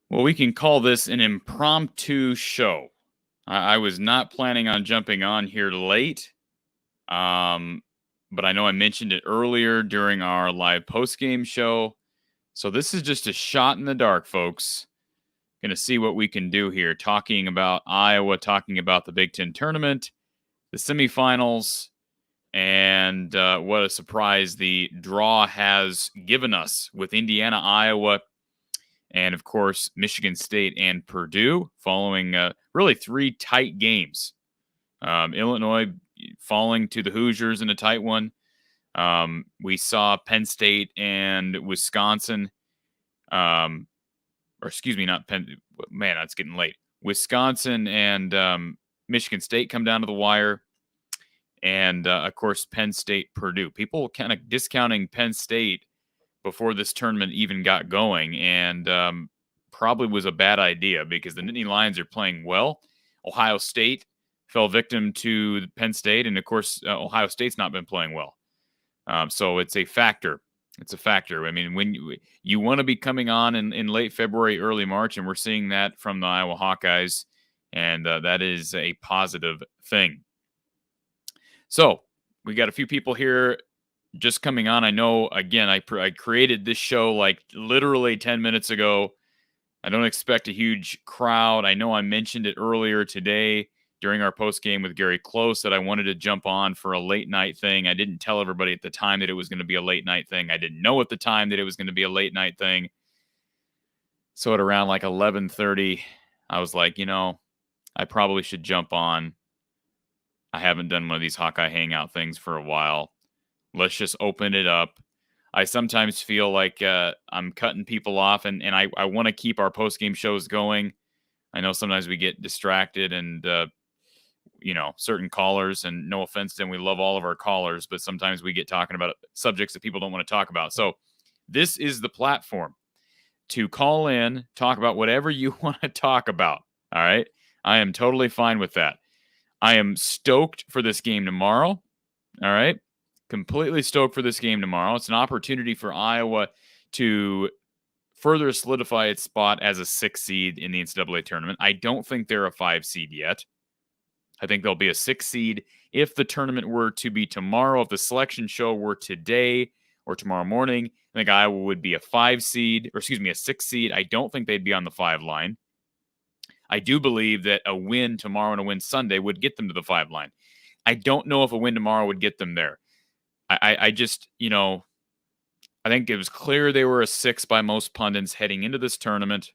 Well, we can call this an impromptu show. I was not planning on jumping on here late, um, but I know I mentioned it earlier during our live post-game show. So this is just a shot in the dark, folks. Going to see what we can do here. Talking about Iowa, talking about the Big Ten tournament, the semifinals, and what a surprise the draw has given us with Indiana, Iowa, and of course Michigan State and Purdue, following really three tight games. Illinois falling to the Hoosiers in a tight one. We saw Penn State and Wisconsin, or excuse me, not Penn. Man, that's getting late. Wisconsin and Michigan State come down to the wire, and of course Penn State, Purdue. People kind of discounting Penn State before this tournament even got going, and probably was a bad idea because the Nittany Lions are playing well. Ohio State fell victim to Penn State, and of course, Ohio State's not been playing well. So it's a factor. It's a factor. I mean, when you want to be coming on in late February, early March, and we're seeing that from the Iowa Hawkeyes, and that is a positive thing. So we got a few people here just coming on. I know, again, I created this show like literally 10 minutes ago. I don't expect a huge crowd. I know I mentioned it earlier today during our post game with Gary Close that I wanted to jump on for a late night thing. I didn't tell everybody at the time that it was going to be a late night thing. I didn't know at the time that it was going to be a late night thing. So at around like 11:30, I was like, I probably should jump on. I haven't done one of these Hawkeye Hangout things for a while. Let's just open it up. I sometimes feel like I'm cutting people off, and I want to keep our post-game shows going. I know sometimes we get distracted and, certain callers, and no offense to them, we love all of our callers, but sometimes we get talking about subjects that people don't want to talk about. So this is the platform to call in, talk about whatever you want to talk about. All right. I am totally fine with that. I am stoked for this game tomorrow. All right. Completely stoked for this game tomorrow. It's an opportunity for Iowa to further solidify its spot as a 6 seed in the NCAA tournament. I don't think they're a 5 seed yet. I think they'll be a 6 seed if the tournament were to be tomorrow. If the selection show were today or tomorrow morning, I think Iowa would be a 5 seed, or excuse me, a 6 seed. I don't think they'd be on the 5 line. I do believe that a win tomorrow and a win Sunday would get them to the 5 line. I don't know if a win tomorrow would get them there. I just, I think it was clear they were a 6 by most pundits heading into this tournament.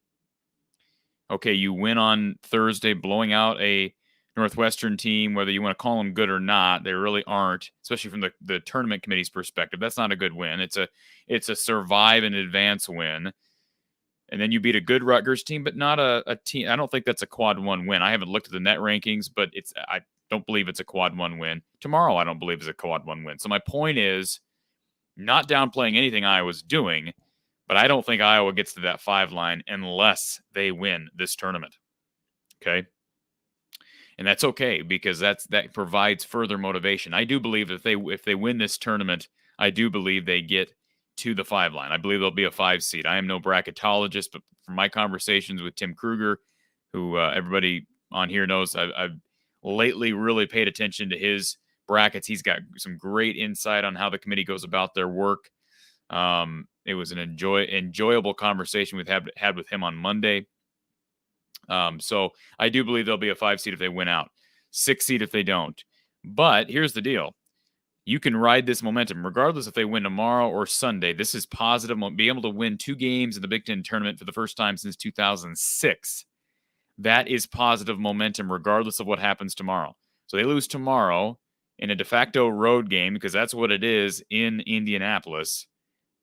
Okay, you win on Thursday, blowing out a Northwestern team, whether you want to call them good or not. They really aren't, especially from the tournament committee's perspective. That's not a good win. It's a survive and advance win. And then you beat a good Rutgers team, but not a team. I don't think that's a quad 1 win. I haven't looked at the net rankings, but I don't believe it's a quad 1 win. Tomorrow, I don't believe is a quad 1 win. So my point is, not downplaying anything Iowa's doing, but I don't think Iowa gets to that 5 line unless they win this tournament. Okay? And that's okay, because that provides further motivation. I do believe if they win this tournament, I do believe they get to the 5 line. I believe they'll be a 5 seed. I am no bracketologist, but from my conversations with Tim Kruger, who everybody on here knows, I've lately really paid attention to his brackets. He's got some great insight on how the committee goes about their work. It was an enjoyable conversation we had with him on Monday. So I do believe they'll be a 5 seed if they win out, 6 seed if they don't. But here's the deal. You can ride this momentum regardless if they win tomorrow or Sunday. This is positive. Be able to win 2 games in the Big Ten tournament for the first time since 2006. That is positive momentum regardless of what happens tomorrow. So they lose tomorrow in a de facto road game, because that's what it is in Indianapolis.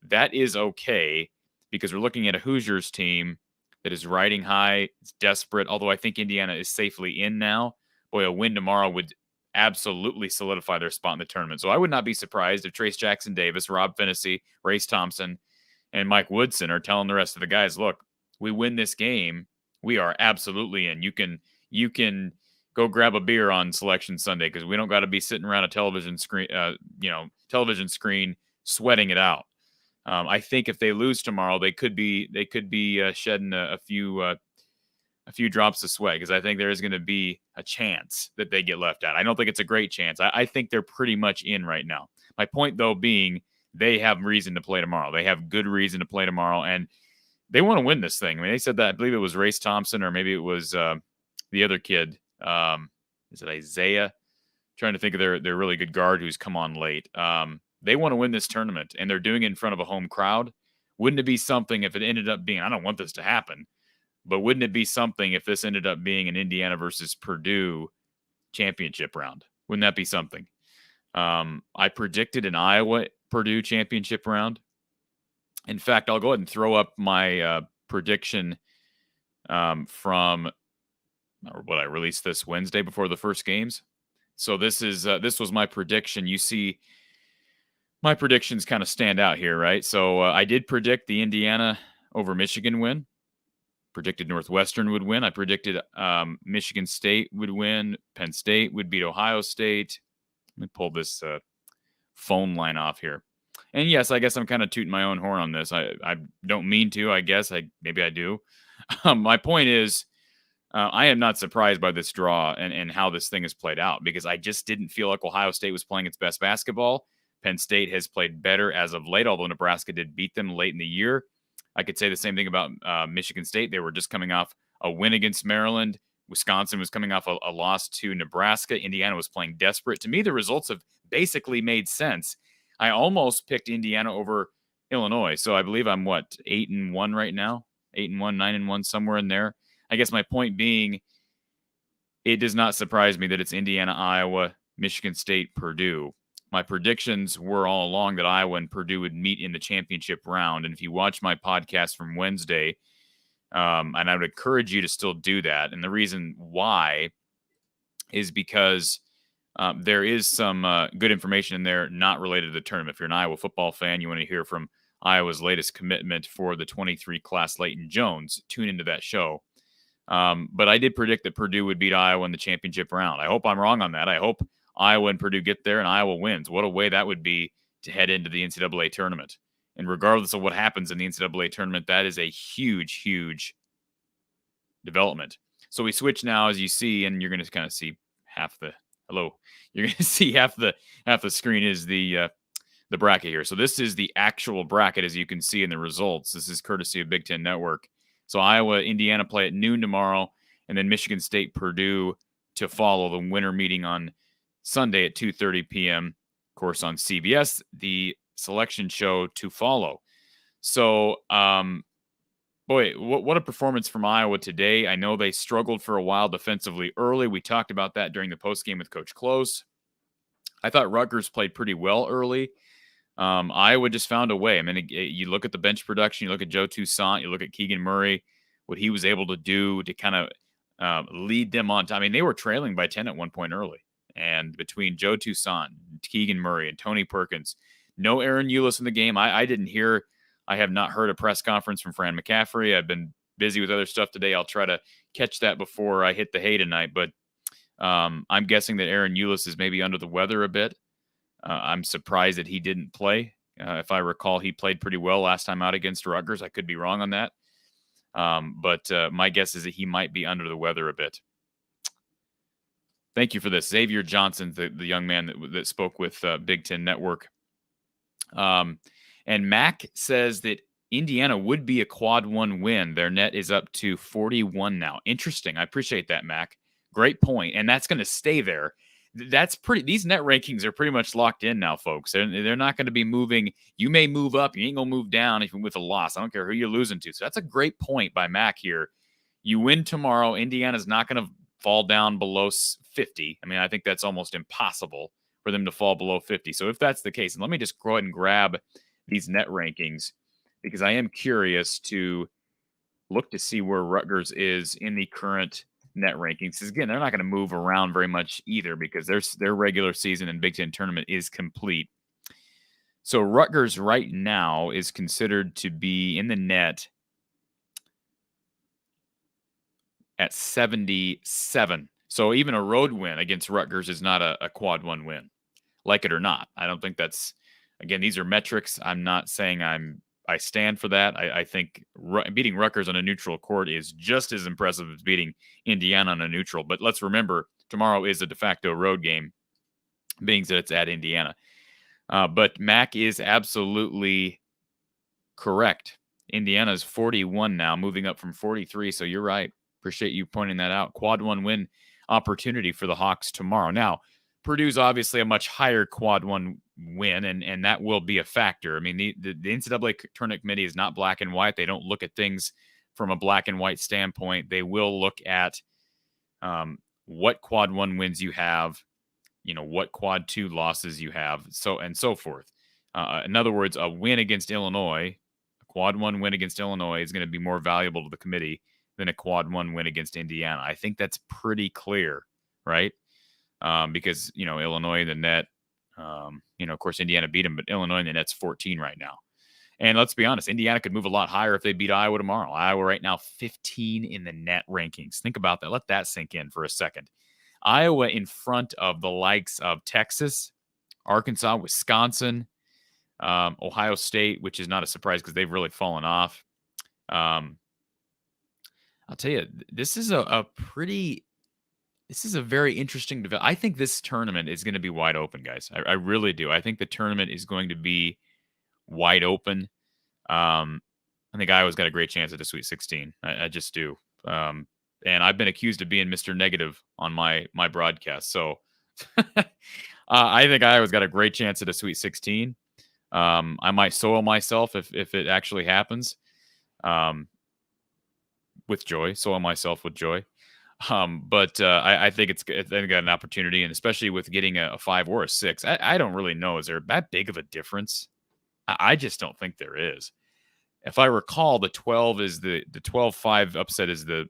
That is okay, because we're looking at a Hoosiers team that is riding high. It's desperate, although I think Indiana is safely in now. Boy, a win tomorrow would absolutely solidify their spot in the tournament. So I would not be surprised if Trace Jackson Davis, Rob Finney, Race Thompson, and Mike Woodson are telling the rest of the guys, look, we win this game, we are absolutely in. You can go grab a beer on Selection Sunday, because we don't got to be sitting around a television screen, sweating it out. I think if they lose tomorrow, they could be shedding a few drops of sweat, because I think there is going to be a chance that they get left out. I don't think it's a great chance. I think they're pretty much in right now. My point, though, being they have reason to play tomorrow. They have good reason to play tomorrow, and they want to win this thing. I mean, they said that, I believe it was Race Thompson, or maybe it was the other kid. Is it Isaiah? Trying to think of their really good guard who's come on late. They want to win this tournament, and they're doing it in front of a home crowd. Wouldn't it be something if it ended up being, I don't want this to happen, but wouldn't it be something if this ended up being an Indiana versus Purdue championship round? Wouldn't that be something? I predicted an Iowa-Purdue championship round. In fact, I'll go ahead and throw up my prediction from what I released this Wednesday before the first games. So this was my prediction. You see, my predictions kind of stand out here, right? So I did predict the Indiana over Michigan win. Predicted Northwestern would win. I predicted Michigan State would win. Penn State would beat Ohio State. Let me pull this phone line off here. And yes, I guess I'm kind of tooting my own horn on this. I don't mean to. I guess maybe I do. My point is, I am not surprised by this draw and how this thing has played out, because I just didn't feel like Ohio State was playing its best basketball. Penn State has played better as of late, although Nebraska did beat them late in the year. I could say the same thing about Michigan State. They were just coming off a win against Maryland. Wisconsin was coming off a loss to Nebraska. Indiana was playing desperate. To me, the results have basically made sense. I almost picked Indiana over Illinois. So I believe I'm 8-1 right now, 8-1, 9-1, somewhere in there. I guess my point being, it does not surprise me that it's Indiana, Iowa, Michigan State, Purdue. My predictions were all along that Iowa and Purdue would meet in the championship round. And if you watch my podcast from Wednesday, and I would encourage you to still do that. And the reason why is because there is some good information in there not related to the tournament. If you're an Iowa football fan, you want to hear from Iowa's latest commitment for the 23 class, Leighton Jones. Tune into that show. But I did predict that Purdue would beat Iowa in the championship round. I hope I'm wrong on that. I hope Iowa and Purdue get there and Iowa wins. What a way that would be to head into the NCAA tournament. And regardless of what happens in the NCAA tournament, that is a huge, huge development. So we switch now, as you see, and you're going to kind of see half the You're going to see half the screen is the bracket here. So this is the actual bracket, as you can see in the results. This is courtesy of Big Ten Network. So Iowa, Indiana play at noon tomorrow, and then Michigan State, Purdue to follow, the winner meeting on Sunday at 2:30 p.m. Of course, on CBS, the selection show to follow. So, boy, what a performance from Iowa today. I know they struggled for a while defensively early. We talked about that during the postgame with Coach Close. I thought Rutgers played pretty well early. Iowa just found a way. I mean, you look at the bench production, you look at Joe Toussaint, you look at Keegan Murray, what he was able to do to kind of lead them on. I mean, they were trailing by 10 at one point early. And between Joe Toussaint, Keegan Murray, and Tony Perkins, no Aaron Eulis in the game. I have not heard a press conference from Fran McCaffrey. I've been busy with other stuff today. I'll try to catch that before I hit the hay tonight. But I'm guessing that Aaron Eulis is maybe under the weather a bit. I'm surprised that he didn't play. If I recall, he played pretty well last time out against Rutgers. I could be wrong on that. But my guess is that he might be under the weather a bit. Thank you for this. Xavier Johnson, the young man that spoke with Big Ten Network. And Mac says that Indiana would be a quad one win. Their net is up to 41 now. Interesting. I appreciate that, Mac. Great point. And that's going to stay there. These net rankings are pretty much locked in now, folks. They're not going to be moving. You may move up. You ain't going to move down even with a loss. I don't care who you're losing to. So that's a great point by Mac here. You win tomorrow. Indiana's not going to fall down below 50. I mean, I think that's almost impossible for them to fall below 50. So if that's the case, and let me just go ahead and grab these net rankings, because I am curious to look to see where Rutgers is in the current net rankings. Because again, they're not going to move around very much either, because their regular season and Big Ten tournament is complete. So Rutgers right now is considered to be in the net at 77. So even a road win against Rutgers is not a quad one win, like it or not. I don't think that's Again, these are metrics. I'm not saying I stand for that. I think beating Rutgers on a neutral court is just as impressive as beating Indiana on a neutral. But let's remember, tomorrow is a de facto road game, being that it's at Indiana. But Mac is absolutely correct. Indiana is 41 now, moving up from 43. So you're right. Appreciate you pointing that out. Quad 1 win opportunity for the Hawks tomorrow. Now, Purdue's obviously a much higher quad 1 win, and that will be a factor. I mean, the NCAA tournament committee is not black and white. They don't look at things from a black and white standpoint. They will look at what quad 1 wins you have, what quad 2 losses you have, so and so forth. In other words, a win against Illinois, a quad 1 win against Illinois is going to be more valuable to the committee than a quad 1 win against Indiana. I think that's pretty clear, right? Because, Illinois in the net, of course, Indiana beat them, but Illinois in the net's 14 right now. And let's be honest, Indiana could move a lot higher if they beat Iowa tomorrow. Iowa right now 15 in the net rankings. Think about that. Let that sink in for a second. Iowa in front of the likes of Texas, Arkansas, Wisconsin, Ohio State, which is not a surprise because they've really fallen off. I'll tell you, this is This is a very interesting development. I think this tournament is going to be wide open, guys. I really do. I think the tournament is going to be wide open. I think Iowa's got a great chance at the Sweet 16. I just do. And I've been accused of being Mr. Negative on my broadcast. So I think Iowa's got a great chance at a Sweet 16. I might soil myself if it actually happens. With joy. Soil myself with joy. But I think they've got an opportunity, and especially with getting a 5 or a 6. I don't really know. Is there that big of a difference? I just don't think there is. If I recall, the 12 is the 12-5 upset is the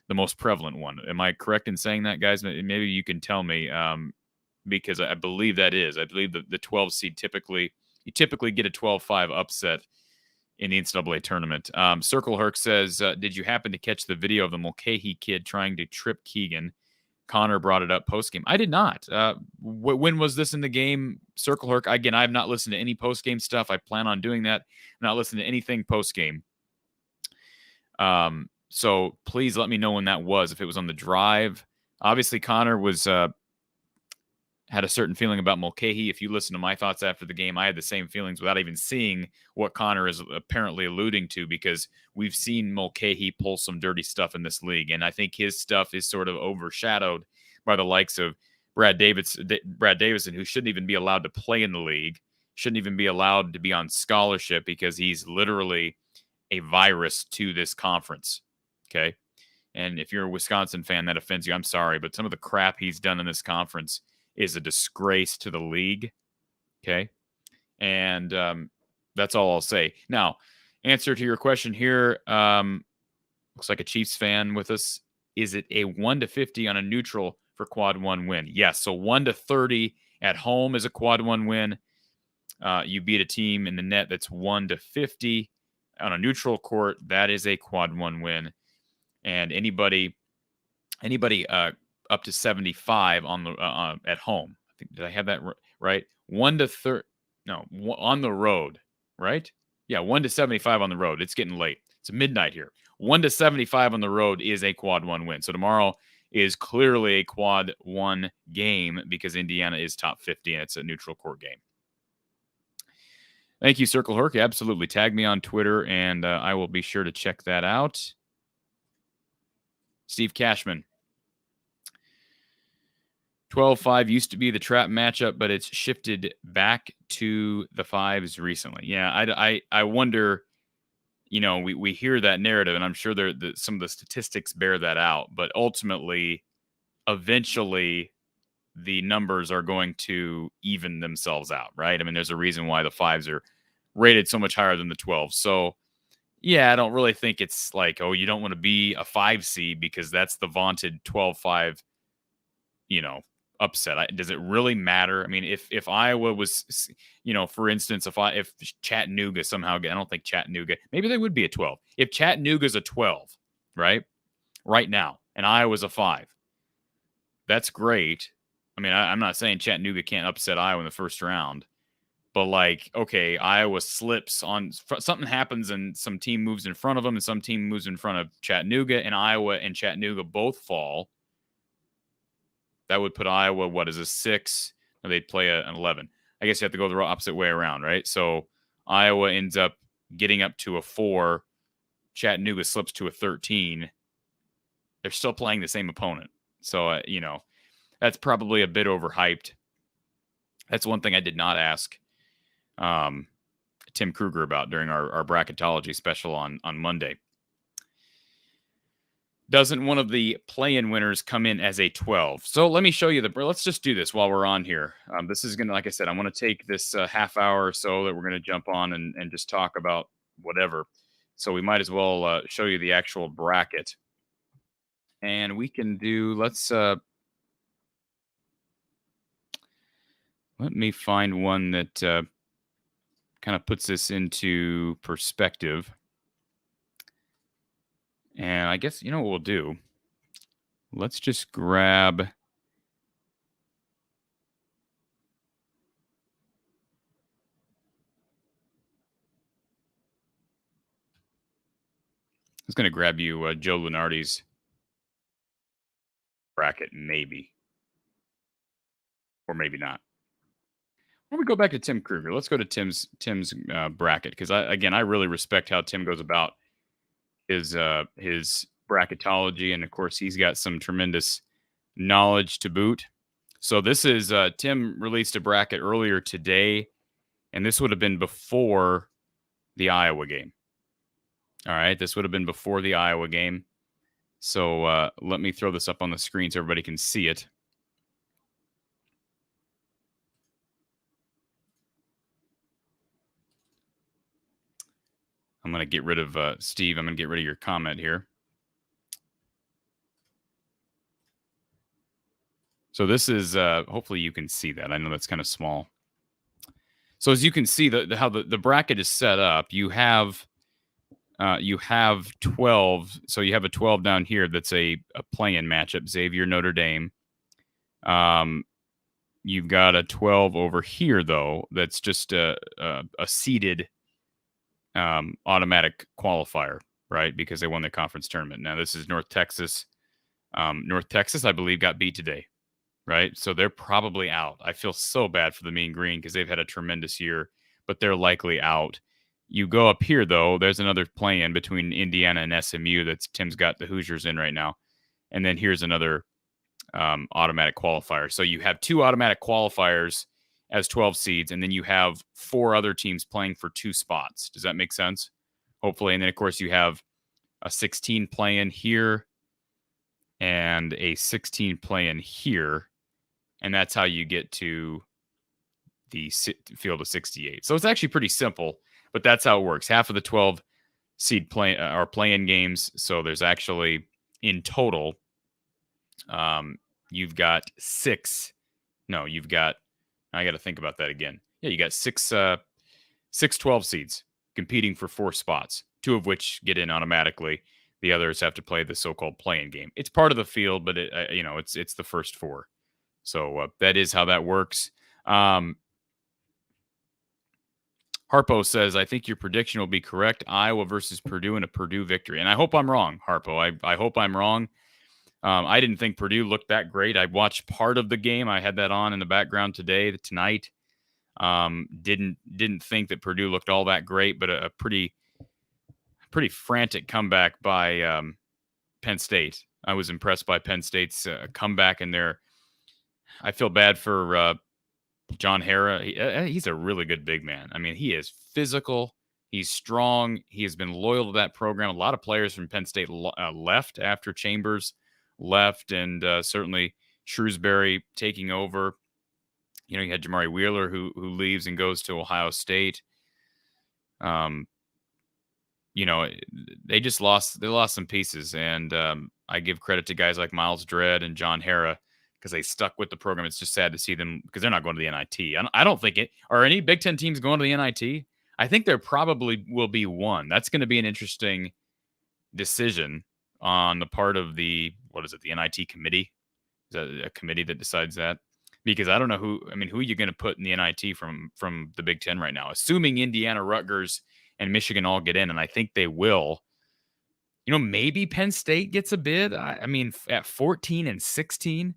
most prevalent one. Am I correct in saying that, guys? Maybe you can tell me, because I believe that is. I believe the 12 seed you typically get a 12-5 upset in the NCAA tournament. Circle Herc says, did you happen to catch the video of the Mulcahy kid trying to trip Keegan? Connor brought it up post-game. I did not. When was this in the game? Circle Herc, again, I have not listened to any post-game stuff. I plan on doing that. Not listening to anything post-game. So please let me know when that was, if it was on the drive. Obviously, Connor was had a certain feeling about Mulcahy. If you listen to my thoughts after the game, I had the same feelings without even seeing what Connor is apparently alluding to, because we've seen Mulcahy pull some dirty stuff in this league. And I think his stuff is sort of overshadowed by the likes of Brad Davison, who shouldn't even be allowed to play in the league, shouldn't even be allowed to be on scholarship, because he's literally a virus to this conference. Okay. And if you're a Wisconsin fan, that offends you. I'm sorry, but some of the crap he's done in this conference is a disgrace to the league. Okay. And that's all I'll say. Now, answer to your question here. Looks like a Chiefs fan with us. Is it a 1-50 on a neutral for quad 1 win? Yes. So 1-30 at home is a quad 1 win. You beat a team in the net that's 1-50 on a neutral court. That is a quad 1 win. And anybody up to 75 on the at home. I think, did I have that right? 1-30. No, on the road, right? Yeah, 1-75 on the road. It's getting late. It's midnight here. 1-75 on the road is a quad 1 win. So tomorrow is clearly a quad 1 game, because Indiana is top 50 and it's a neutral court game. Thank you, Circle Herc. Absolutely. Tag me on Twitter, and I will be sure to check that out. Steve Cashman. 12-5 used to be the trap matchup, but it's shifted back to the 5s recently. Yeah, I wonder, we hear that narrative, and I'm sure some of the statistics bear that out, but ultimately, eventually, the numbers are going to even themselves out, right? I mean, there's a reason why the 5s are rated so much higher than the 12s. So, yeah, I don't really think it's like, oh, you don't want to be a 5 seed because that's the vaunted 12-5, upset. Does it really matter? I mean, if Iowa was, for instance, if Chattanooga somehow, I don't think Chattanooga, maybe they would be a 12. If Chattanooga's a 12, right now, and Iowa's a 5, that's great. I mean, I'm not saying Chattanooga can't upset Iowa in the first round, But like, okay, Iowa slips on something happens and some team moves in front of them and some team moves in front of Chattanooga, and Iowa and Chattanooga both fall. That would put Iowa, what is a 6? No, they'd play an 11. I guess you have to go the opposite way around, right? So Iowa ends up getting up to a 4. Chattanooga slips to a 13. They're still playing the same opponent. So, that's probably a bit overhyped. That's one thing I did not ask Tim Kruger about during our bracketology special on Monday. Doesn't one of the play-in winners come in as a 12? So let me show you let's just do this while we're on here. This is going to, like I said, I'm going to take this half hour or so that we're going to jump on and just talk about whatever. So we might as well show you the actual bracket. And we can do, let me find one that kind of puts this into perspective. And I guess, what we'll do? Let's just grab. I was going to grab you Joe Lunardi's bracket, maybe. Or maybe not. Why don't we go back to Tim Kruger? Let's go to Tim's bracket, because I really respect how Tim goes about his bracketology, and of course he's got some tremendous knowledge to boot. So this is Tim released a bracket earlier today, and this would have been before the Iowa game. All right, this would have been before the Iowa game. So let me throw this up on the screen so everybody can see it. I'm going to get rid of Steve. I'm going to get rid of your comment here. So this is, hopefully you can see that. I know that's kind of small. So as you can see, how the bracket is set up, you have 12. So you have a 12 down here that's a play-in matchup, Xavier, Notre Dame. You've got a 12 over here, though, that's just a seeded automatic qualifier, right? Because they won the conference tournament. Now, this is North Texas. North Texas, I believe, got beat today, right? So they're probably out. I feel so bad for the Mean Green because they've had a tremendous year, but they're likely out. You go up here, though, there's another play-in between Indiana and SMU that Tim's got the Hoosiers in right now. And then here's another automatic qualifier. So you have 2 automatic qualifiers as 12 seeds, and then you have 4 other teams playing for 2 spots. Does that make sense? Hopefully. And then, of course, you have a 16 play-in here and a 16 play-in here. And that's how you get to the field of 68. So it's actually pretty simple, but that's how it works. Half of the 12 seed are play-in games. So there's actually, in total, you've got 6. No, you've got, I got to think about that again. Yeah, you got 6 12 seeds competing for 4 spots, 2 of which get in automatically. The others have to play the so-called play-in game. It's part of the field, but it's the first 4. So that is how that works. Harpo says, I think your prediction will be correct. Iowa versus Purdue and a Purdue victory. And I hope I'm wrong, Harpo. I hope I'm wrong. I didn't think Purdue looked that great. I watched part of the game. I had that on in the background tonight. Didn't think that Purdue looked all that great, but a pretty frantic comeback by Penn State. I was impressed by Penn State's comeback in there. I feel bad for John Hara. He's a really good big man. I mean, he is physical. He's strong. He has been loyal to that program. A lot of players from Penn State left after Chambers left, and certainly Shrewsbury taking over. You had Jamari Wheeler who leaves and goes to Ohio State. They just lost some pieces, and I give credit to guys like Miles Dredd and John Hara because they stuck with the program. It's just sad to see them because they're not going to the NIT. I don't think it are any Big Ten teams going to the NIT. I think there probably will be one. That's going to be an interesting decision on the part of the NIT committee. Is that a committee that decides that? because I don't know who are you going to put in the NIT from the Big Ten right now? Assuming Indiana, Rutgers, and Michigan all get in, and I think they will. Maybe Penn State gets a bid. I mean, at 14 and 16,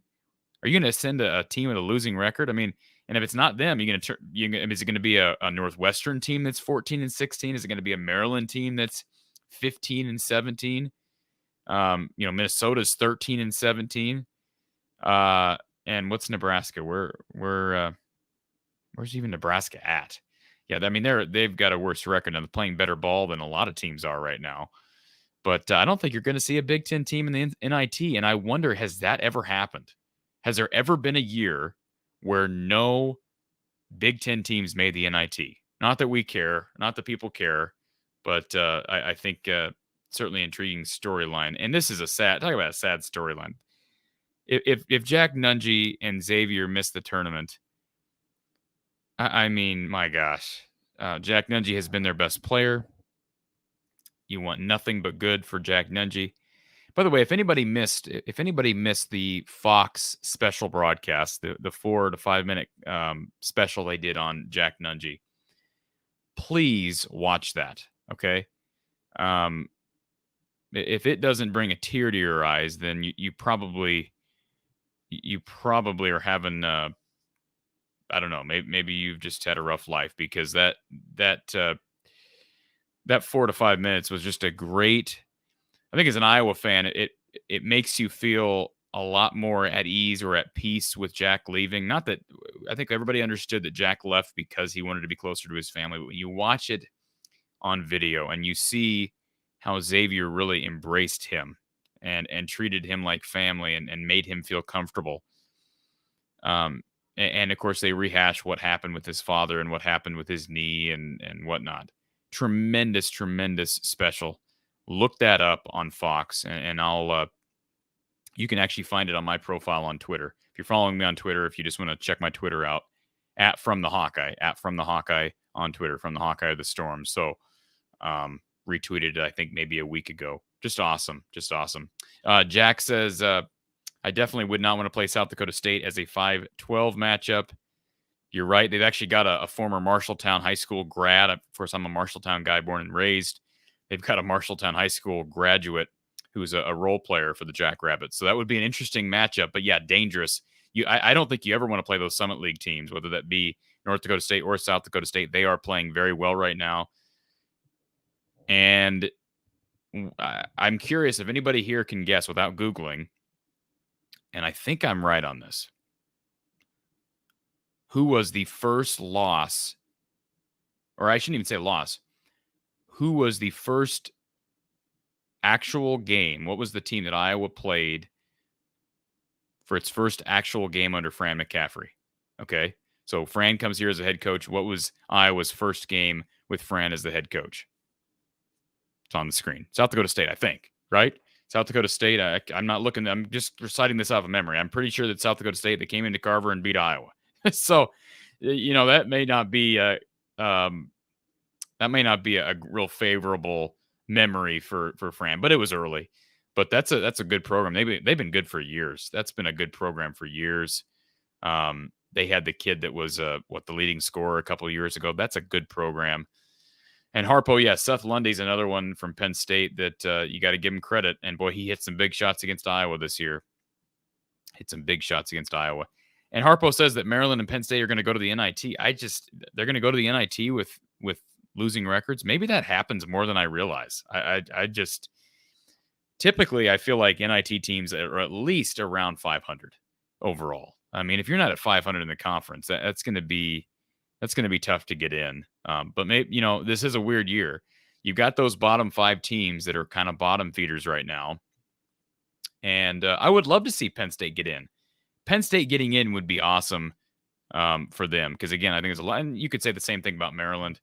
are you going to send a team with a losing record? I mean, and if it's not them, you're going to is it going to be a Northwestern team that's 14 and 16? Is it going to be a Maryland team that's 15 and 17? Minnesota's 13 and 17. And what's Nebraska? Where's even Nebraska at? Yeah, I mean they've got a worse record and they're playing better ball than a lot of teams are right now. But I don't think you're going to see a Big Ten team in the NIT. And I wonder, has that ever happened? Has there ever been a year where no Big Ten teams made the NIT? Not that we care, not that people care, but I think certainly intriguing storyline. And this is talk about a sad storyline. If Jack Nunge and Xavier miss the tournament, I mean, my gosh, Jack Nunge has been their best player. You want nothing but good for Jack Nunge. By the way, if anybody missed the Fox special broadcast, the 4 to 5 minute special they did on Jack Nunge, please watch that. Okay, if it doesn't bring a tear to your eyes, then you probably are having I don't know, maybe you've just had a rough life, because that 4 to 5 minutes was just a great. I think as an Iowa fan, it makes you feel a lot more at ease or at peace with Jack leaving. Not that I think everybody understood that Jack left because he wanted to be closer to his family, but when you watch it on video and you see how Xavier really embraced him and treated him like family and made him feel comfortable. And of course they rehash what happened with his father and what happened with his knee and whatnot. Tremendous special. Look that up on Fox, and I'll you can actually find it on my profile on Twitter. If you're following me on Twitter, if you just want to check my Twitter out, at From the Hawkeye on Twitter, From the Hawkeye of the Storm. So retweeted it, I think maybe a week ago. Just awesome. Jack says, I definitely would not want to play South Dakota State as a 5-12 matchup. You're right. They've actually got a former Marshalltown High School grad. Of course, I'm a Marshalltown guy, born and raised. They've got a Marshalltown High School graduate who's a role player for the Jackrabbits. So that would be an interesting matchup. But yeah, dangerous. I don't think you ever want to play those Summit League teams, whether that be North Dakota State or South Dakota State. They are playing very well right now. And I'm curious if anybody here can guess without Googling, and I think I'm right on this, who was the first loss, or I shouldn't even say loss, who was the first actual game? What was the team that Iowa played for its first actual game under Fran McCaffrey? Okay, so Fran comes here as a head coach. What was Iowa's first game with Fran as the head coach? It's on the screen. South Dakota State, I think, right? South Dakota State, I'm not looking. I'm just reciting this off of memory. I'm pretty sure that South Dakota State, they came into Carver and beat Iowa. So, that may not be a real favorable memory for Fran, but it was early. But that's a good program. They've been good for years. That's been a good program for years. They had the kid that was the leading scorer a couple of years ago. That's a good program. And Harpo, yeah, Seth Lundy's another one from Penn State that you got to give him credit. And boy, he hit some big shots against Iowa this year. And Harpo says that Maryland and Penn State are going to go to the NIT. They're going to go to the NIT with losing records. Maybe that happens more than I realize. Typically I feel like NIT teams are at least around 500 overall. I mean, if you're not at 500 in the conference, that's going to be tough to get in. But maybe, this is a weird year. You've got those bottom 5 teams that are kind of bottom feeders right now. And I would love to see Penn State get in. Penn State getting in would be awesome for them. Because, again, I think there's a lot. And you could say the same thing about Maryland.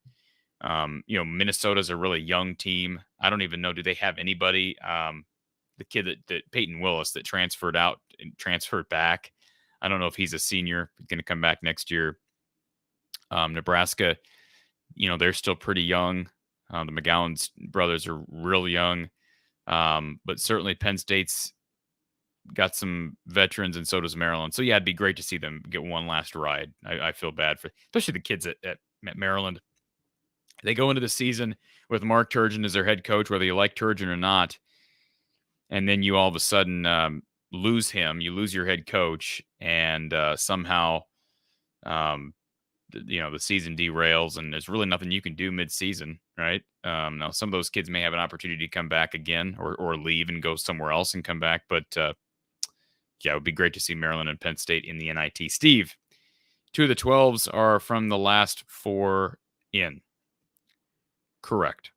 Minnesota's a really young team. I don't even know. Do they have anybody? The kid that Peyton Willis that transferred out and transferred back. I don't know if he's a senior. He's going to come back next year. Nebraska, they're still pretty young. The McGowan brothers are real young. But certainly Penn State's got some veterans, and so does Maryland. So yeah, it'd be great to see them get one last ride. I feel bad for especially the kids at Maryland. They go into the season with Mark Turgeon as their head coach, whether you like Turgeon or not, and then you all of a sudden lose him. You lose your head coach, and somehow, the season derails, and there's really nothing you can do mid-season, right? Now, some of those kids may have an opportunity to come back again, or leave and go somewhere else and come back. But yeah, it would be great to see Maryland and Penn State in the NIT. Steve, 2 of the 12s are from the last 4 in. Correct.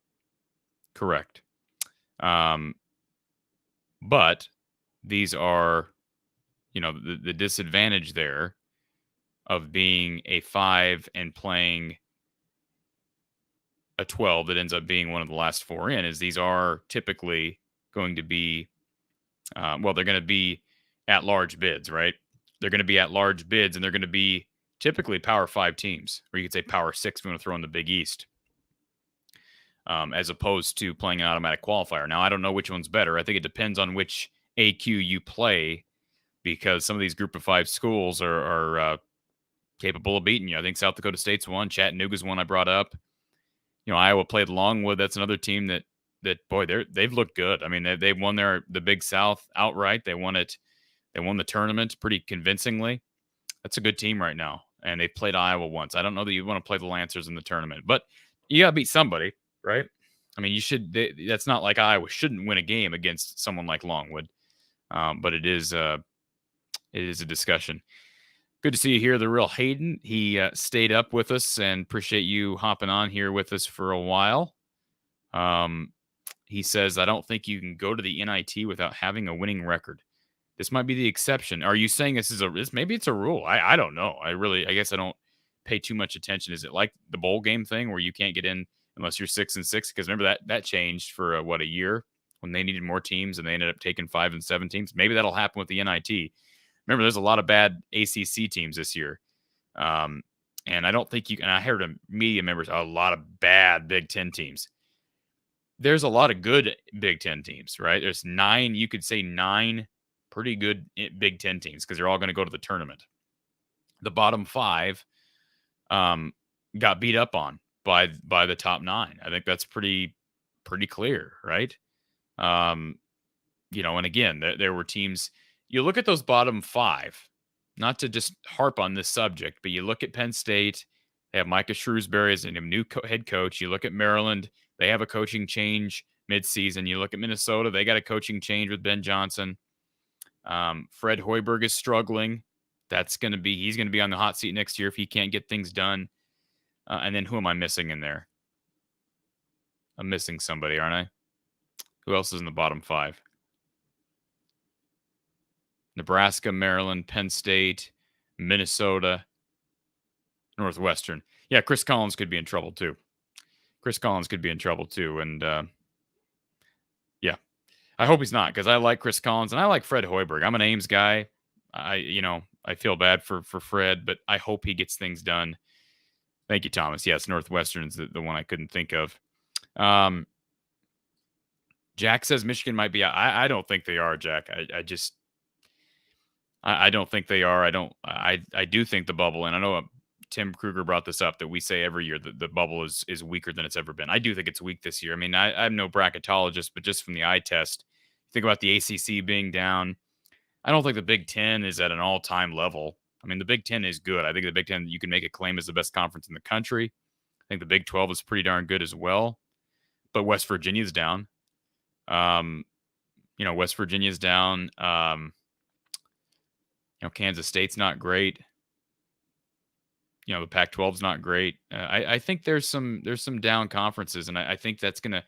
But these are, the disadvantage there of being a 5 and playing a 12 that ends up being one of the last 4 in is these are typically going to be, they're going to be at large bids, right? They're going to be at large bids, and they're going to be typically Power 5 teams, or you could say Power 6 if you want to throw in the Big East, as opposed to playing an automatic qualifier. Now, I don't know which one's better. I think it depends on which AQ you play, because some of these Group of 5 schools are capable of beating you. I think South Dakota State's one. Chattanooga's one I brought up. Iowa played Longwood. That's another team that boy, they've looked good. I mean, they've won the Big South outright. They won it. They won the tournament pretty convincingly. That's a good team right now, and they played Iowa once. I don't know that you want to play the Lancers in the tournament, but you got to beat somebody, right? I mean, you should. That's not like Iowa shouldn't win a game against someone like Longwood, but it is a discussion. Good to see you here, the real Hayden. He stayed up with us, and appreciate you hopping on here with us for a while. He says, I don't think you can go to the NIT without having a winning record. This might be the exception. Are you saying maybe it's a rule? I don't know. I guess I don't pay too much attention. Is it like the bowl game thing where you can't get in unless you're 6-6? Because remember that changed for a year when they needed more teams and they ended up taking 5 and 7 teams. Maybe that'll happen with the NIT. Remember, there's a lot of bad ACC teams this year. And I don't think and I heard media members, a lot of bad Big Ten teams. There's a lot of good Big Ten teams, right? There's 9, you could say 9 pretty good Big Ten teams because they're all going to go to the tournament. The bottom 5 got beat up on by the top 9. I think that's pretty clear, right? And again, there were teams. You look at those bottom 5, not to just harp on this subject, but you look at Penn State, they have Micah Shrewsbury as a new head coach. You look at Maryland, they have a coaching change midseason. You look at Minnesota, they got a coaching change with Ben Johnson. Fred Hoiberg is struggling. He's going to be on the hot seat next year if he can't get things done. And then who am I missing in there? I'm missing somebody, aren't I? Who else is in the bottom 5? Nebraska, Maryland, Penn State, Minnesota, Northwestern. Yeah, Chris Collins could be in trouble too. And yeah, I hope he's not, because I like Chris Collins and I like Fred Hoiberg. I'm an Ames guy. I feel bad for Fred, but I hope he gets things done. Thank you, Thomas. Yes, Northwestern's the one I couldn't think of. Jack says Michigan might be out. I don't think they are, Jack. I don't think they are. I do think the bubble, and I know Tim Kruger brought this up, that we say every year that the bubble is weaker than it's ever been. I do think it's weak this year. I mean, I'm no bracketologist, but just from the eye test, think about the ACC being down. I don't think the Big Ten is at an all-time level. I mean, the Big Ten is good. I think the Big Ten, you can make a claim as the best conference in the country. I think the Big 12 is pretty darn good as well. But West Virginia's down. West Virginia's down. Kansas State's not great. The Pac-12's not great. I think there's some down conferences, and I think that's gonna.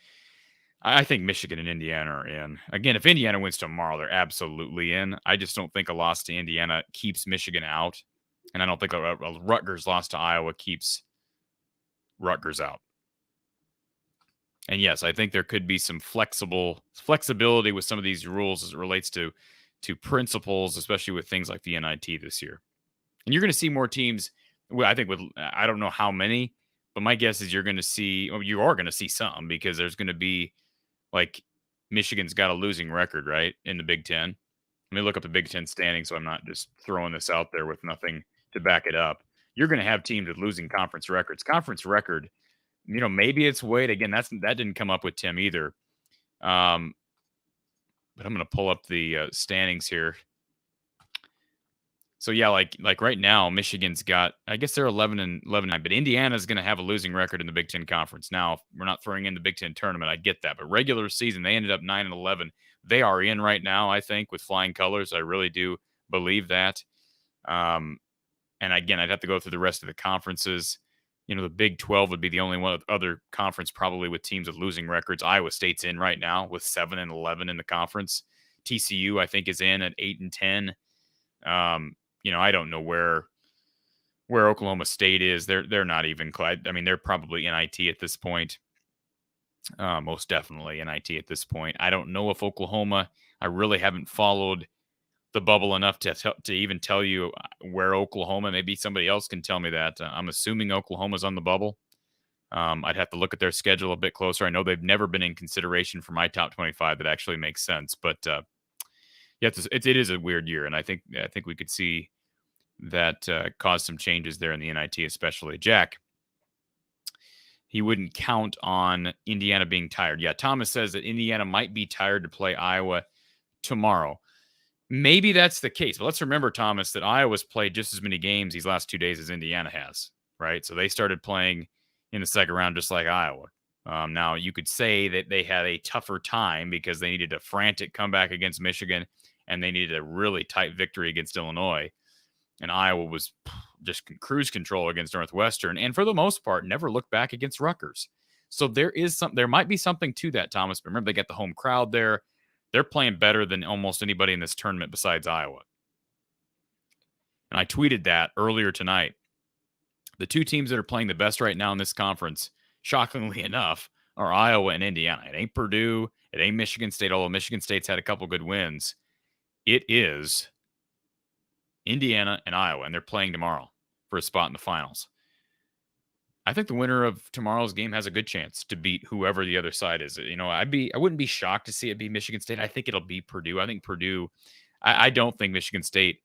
I think Michigan and Indiana are in. Again, if Indiana wins tomorrow, they're absolutely in. I just don't think a loss to Indiana keeps Michigan out, and I don't think a Rutgers loss to Iowa keeps Rutgers out. And yes, I think there could be some flexibility with some of these rules as it relates to principles, especially with things like the NIT this year. And you're going to see more teams. I think I don't know how many, but my guess is you are going to see some, because there's going to be, like, Michigan's got a losing record, right, in the Big Ten. Let me look up the Big Ten standings so I'm not just throwing this out there with nothing to back it up. You're going to have teams with losing conference records. Conference record, maybe it's Wade. Again, that didn't come up with Tim either. But I'm going to pull up the standings here. So yeah, like right now, Michigan's got, I guess they're 11-9, but Indiana's going to have a losing record in the Big Ten Conference. Now, we're not throwing in the Big Ten tournament. I get that, but regular season, they ended up 9-11. They are in right now, I think, with flying colors. I really do believe that. And again, I'd have to go through the rest of the conferences. The Big 12 would be the only one other conference probably with teams with losing records. Iowa State's in right now with 7-11 in the conference. TCU, I think, is in at 8-10. I don't know where Oklahoma State is. They're not even. I mean, they're probably NIT at this point. Most definitely NIT at this point. I don't know if Oklahoma. I really haven't followed the bubble enough to even tell you where Oklahoma. Maybe somebody else can tell me that. I'm assuming Oklahoma's on the bubble. I'd have to look at their schedule a bit closer. I know they've never been in consideration for my top 25. That actually makes sense. But yeah, it is a weird year, and I think we could see that cause some changes there in the NIT, especially. Jack, he wouldn't count on Indiana being tired. Yeah, Thomas says that Indiana might be tired to play Iowa tomorrow. Maybe that's the case. But let's remember, Thomas, that Iowa's played just as many games these last 2 days as Indiana has, right? So they started playing in the second round just like Iowa. Now, you could say that they had a tougher time because they needed a frantic comeback against Michigan and they needed a really tight victory against Illinois. And Iowa was just cruise control against Northwestern, and for the most part, never looked back against Rutgers. So there might be something to that, Thomas. But remember, they get the home crowd there. They're playing better than almost anybody in this tournament besides Iowa. And I tweeted that earlier tonight. The two teams that are playing the best right now in this conference, shockingly enough, are Iowa and Indiana. It ain't Purdue. It ain't Michigan State, although Michigan State's had a couple good wins. It is Indiana and Iowa, and they're playing tomorrow for a spot in the finals. I think the winner of tomorrow's game has a good chance to beat whoever the other side is. I wouldn't be shocked to see it be Michigan State. I think it'll be Purdue. I think Purdue. I don't think Michigan State.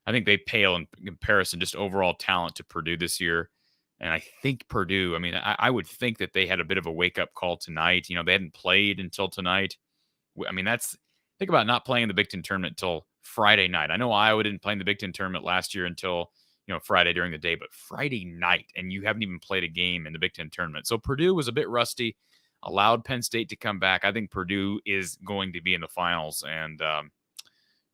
I think they pale in comparison, just overall talent, to Purdue this year. And I think Purdue. I mean, I would think that they had a bit of a wake up call tonight. They hadn't played until tonight. I mean, think about not playing the Big Ten tournament until Friday night. I know Iowa didn't play in the Big Ten tournament last year until Friday during the day, but Friday night, and you haven't even played a game in the Big Ten tournament. So Purdue was a bit rusty, allowed Penn State to come back. I think Purdue is going to be in the finals, and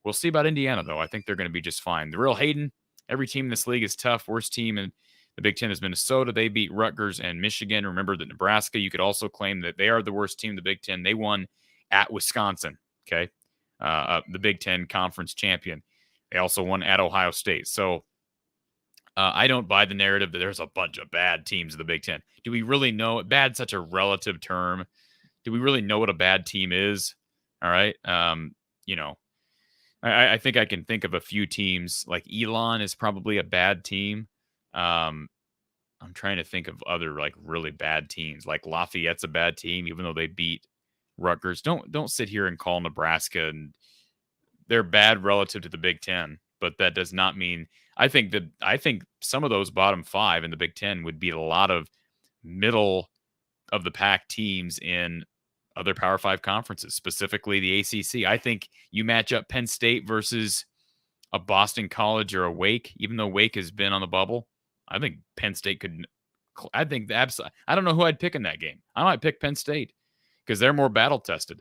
we'll see about Indiana, though. I think they're going to be just fine. The real Hayden, every team in this league is tough. Worst team in the Big Ten is Minnesota. They beat Rutgers and Michigan. Remember that Nebraska, you could also claim that they are the worst team in the Big Ten. They won at Wisconsin, okay? The Big Ten conference champion. They also won at Ohio State. So I don't buy the narrative that there's a bunch of bad teams in the Big Ten. Do we really know? Bad's such a relative term. Do we really know what a bad team is? All right. I think I can think of a few teams. Like Elon is probably a bad team. I'm trying to think of other like really bad teams. Like Lafayette's a bad team, even though they beat Rutgers. Don't sit here and call Nebraska and they're bad relative to the Big Ten, but that does not mean I think some of those bottom five in the Big Ten would beat a lot of middle of the pack teams in other Power Five conferences, specifically the ACC. I think you match up Penn State versus a Boston College or a Wake, even though Wake has been on the bubble. I think Penn State could. I don't know who I'd pick in that game. I might pick Penn State because they're more battle tested.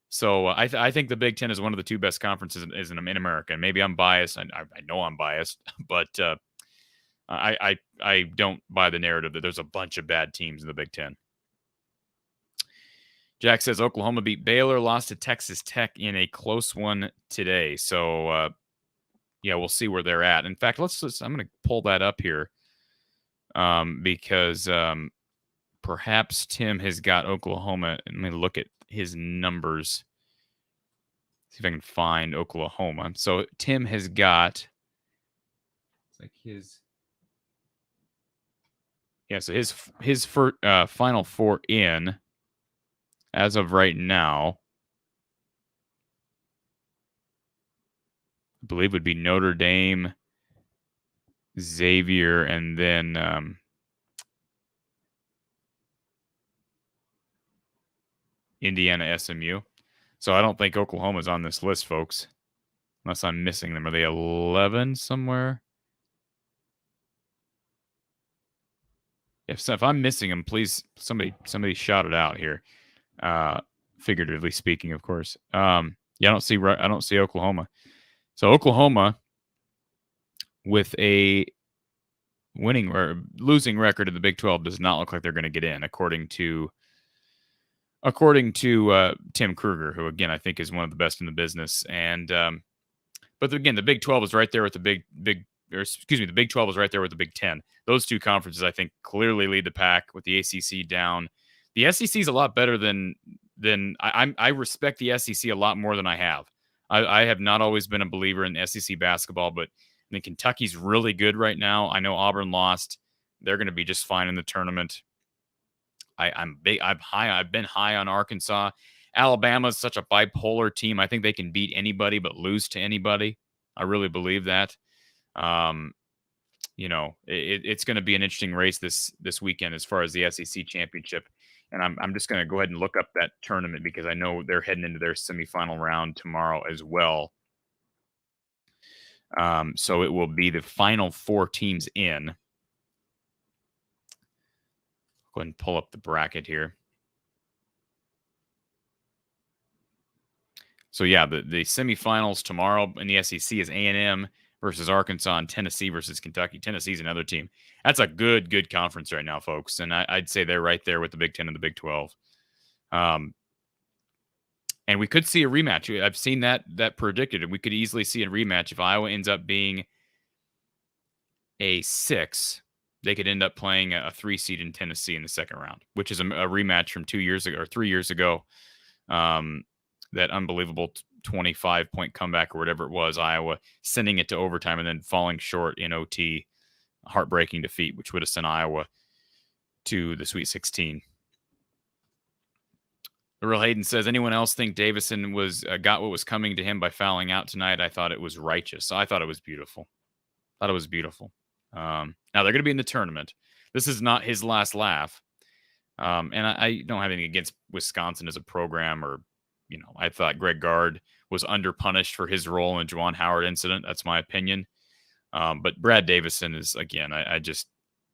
So I think the Big Ten is one of the two best conferences in America. And maybe I'm biased. I know I'm biased, but I don't buy the narrative that there's a bunch of bad teams in the Big Ten. Jack says Oklahoma beat Baylor, lost to Texas Tech in a close one today. So yeah, we'll see where they're at. In fact, I'm going to pull that up here because perhaps Tim has got Oklahoma. Let me look at his numbers. See if I can find Oklahoma. So Tim has got so his Final Four in as of right now. believe would be Notre Dame, Xavier, and then Indiana, SMU. So I don't think Oklahoma's on this list, folks, unless I'm missing them. Are they 11 somewhere? If I'm missing them, please somebody shout it out here. Figuratively speaking, of course. Yeah, I don't see Oklahoma. So Oklahoma with a winning or losing record in the Big 12 does not look like they're going to get in, according to Tim Kruger, who again I think is one of the best in the business. And but again, the Big 12 is right there with the the Big 12 is right there with the Big 10. Those two conferences, I think, clearly lead the pack with the ACC down. The SEC is a lot better than I respect the SEC a lot more than I have. I have not always been a believer in SEC basketball, but I think Kentucky's really good right now. I know Auburn lost. They're going to be just fine in the tournament. I'm big. I've been high on Arkansas. Alabama's such a bipolar team. I think they can beat anybody but lose to anybody. I really believe that. It's going to be an interesting race this weekend as far as the SEC championship. And I'm just going to go ahead and look up that tournament because I know they're heading into their semifinal round tomorrow as well. So it will be the final 4 teams in. Go ahead and pull up the bracket here. So yeah, the semifinals tomorrow in the SEC is A&M versus Arkansas and Tennessee versus Kentucky. Tennessee's another team. That's a good conference right now, folks. And I'd say they're right there with the Big 10 and the Big 12. And we could see a rematch. I've seen that predicted, and we could easily see a rematch if Iowa ends up being a 6. They could end up playing a 3 seed in Tennessee in the second round, which is a rematch from 2 years ago or 3 years ago. That unbelievable 25-point comeback or whatever it was, Iowa sending it to overtime and then falling short in OT, heartbreaking defeat, which would have sent Iowa to the Sweet 16. The Real Hayden says, anyone else think Davison got what was coming to him by fouling out tonight? I thought it was righteous. I thought it was beautiful. Now they're going to be in the tournament. This is not his last laugh. And I don't have anything against Wisconsin as a program or, I thought Greg Gard was underpunished for his role in the Juwan Howard incident. That's my opinion. But Brad Davison is, again, I just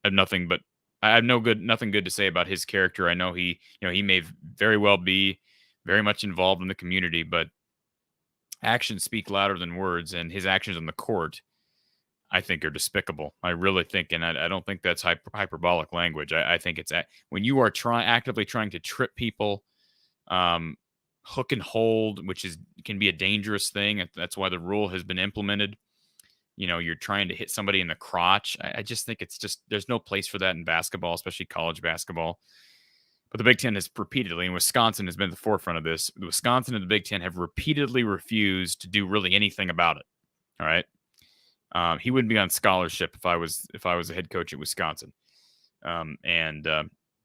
have nothing good to say about his character. I know he may very well be very much involved in the community, but actions speak louder than words, and his actions on the court, I think, are despicable. I really think, and I don't think that's hyperbolic language. I think it's when you are actively trying to trip people, hook and hold, which can be a dangerous thing. That's why the rule has been implemented. You're trying to hit somebody in the crotch. I just think there's no place for that in basketball, especially college basketball. But the Big Ten has repeatedly, and Wisconsin has been at the forefront of this. The Wisconsin and the Big Ten have repeatedly refused to do really anything about it. All right. He wouldn't be on scholarship if I was a head coach at Wisconsin. And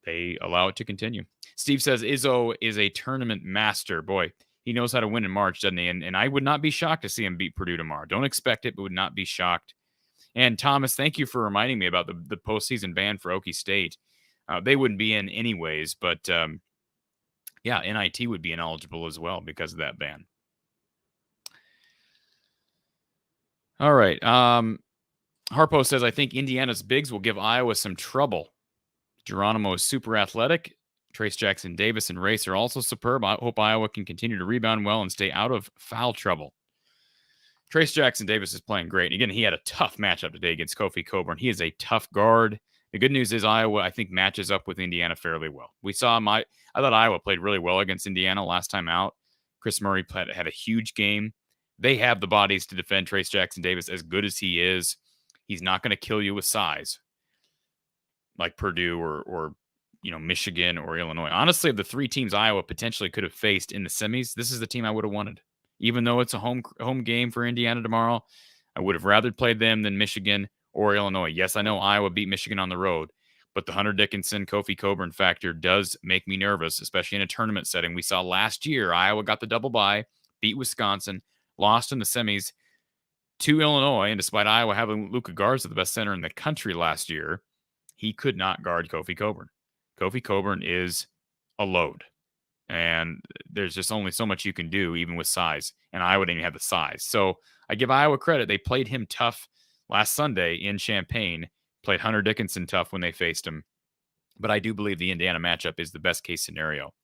they allow it to continue. Steve says Izzo is a tournament master. Boy, he knows how to win in March, doesn't he? And I would not be shocked to see him beat Purdue tomorrow. Don't expect it, but would not be shocked. And Thomas, thank you for reminding me about the postseason ban for Okie State. They wouldn't be in anyways, but yeah, NIT would be ineligible as well because of that ban. All right. Harpo says, I think Indiana's bigs will give Iowa some trouble. Geronimo is super athletic. Trace Jackson Davis and Race are also superb. I hope Iowa can continue to rebound well and stay out of foul trouble. Trace Jackson Davis is playing great. Again, he had a tough matchup today against Kofi Coburn. He is a tough guard. The good news is Iowa, I think, matches up with Indiana fairly well. I thought Iowa played really well against Indiana last time out. Chris Murray had a huge game. They have the bodies to defend Trace Jackson Davis as good as he is. He's not going to kill you with size like Purdue or Michigan or Illinois. Honestly, of the 3 teams Iowa potentially could have faced in the semis, this is the team I would have wanted. Even though it's a home game for Indiana tomorrow, I would have rather played them than Michigan or Illinois. Yes, I know Iowa beat Michigan on the road, but the Hunter Dickinson, Kofi Coburn factor does make me nervous, especially in a tournament setting. We saw last year Iowa got the double bye, beat Wisconsin, lost in the semis. to Illinois, and despite Iowa having Luka Garza, the best center in the country last year, he could not guard Kofi Cockburn. Kofi Cockburn is a load, and there's just only so much you can do, even with size, and Iowa didn't even have the size. So I give Iowa credit. They played him tough last Sunday in Champaign, played Hunter Dickinson tough when they faced him, but I do believe the Indiana matchup is the best case scenario.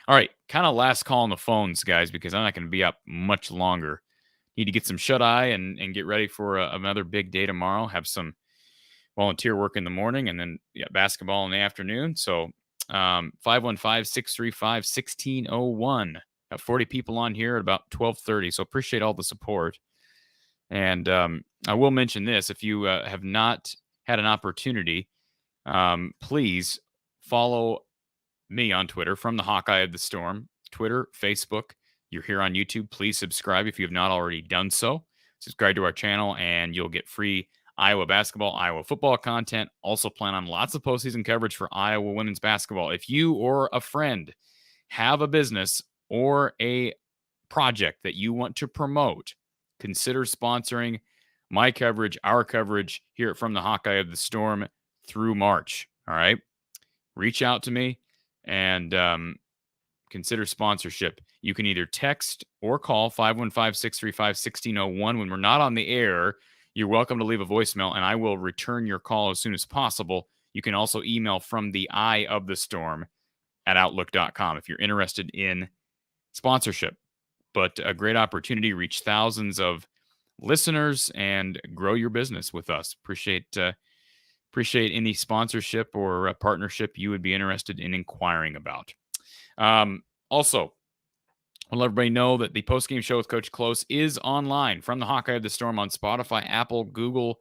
All right, kind of last call on the phones, guys, because I'm not going to be up much longer. Need to get some shut-eye and get ready for another big day tomorrow. Have some volunteer work in the morning and then basketball in the afternoon. So 515-635-1601. Got 40 people on here at about 12:30. So appreciate all the support. And I will mention this. If you have not had an opportunity, please follow me on Twitter from the Hawkeye of the Storm. Twitter, Facebook. You're here on YouTube. Please subscribe if you have not already done so. Subscribe to our channel and you'll get free Iowa basketball, Iowa football content. Also plan on lots of postseason coverage for Iowa women's basketball. If you or a friend have a business or a project that you want to promote, consider sponsoring my coverage, our coverage here from the Hawkeye of the Storm through March. All right. Reach out to me and consider sponsorship. You can either text or call 515-635-1601 when we're not on the air. You're welcome to leave a voicemail, and I will return your call as soon as possible. You can also email from the Eye of the Storm at outlook.com if you're interested in sponsorship. But a great opportunity to reach thousands of listeners and grow your business with us. Appreciate any sponsorship or partnership you would be interested in inquiring about. Also, I'll let everybody know that the post-game show with Coach Close is online from the Hawkeye of the Storm on Spotify, Apple, Google,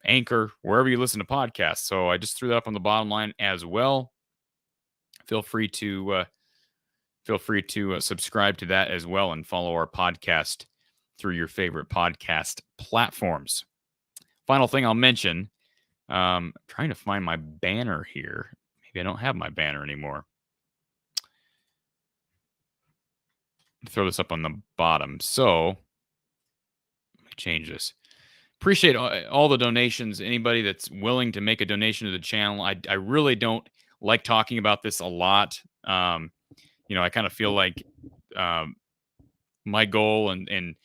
Anchor, wherever you listen to podcasts. So I just threw that up on the bottom line as well. Feel free to subscribe to that as well and follow our podcast through your favorite podcast platforms. Final thing I'll mention, trying to find my banner here. Maybe I don't have my banner anymore. Throw this up on the bottom. So let me change this. Appreciate all the donations. Anybody that's willing to make a donation to the channel. I really don't like talking about this a lot. I kind of feel like my goal and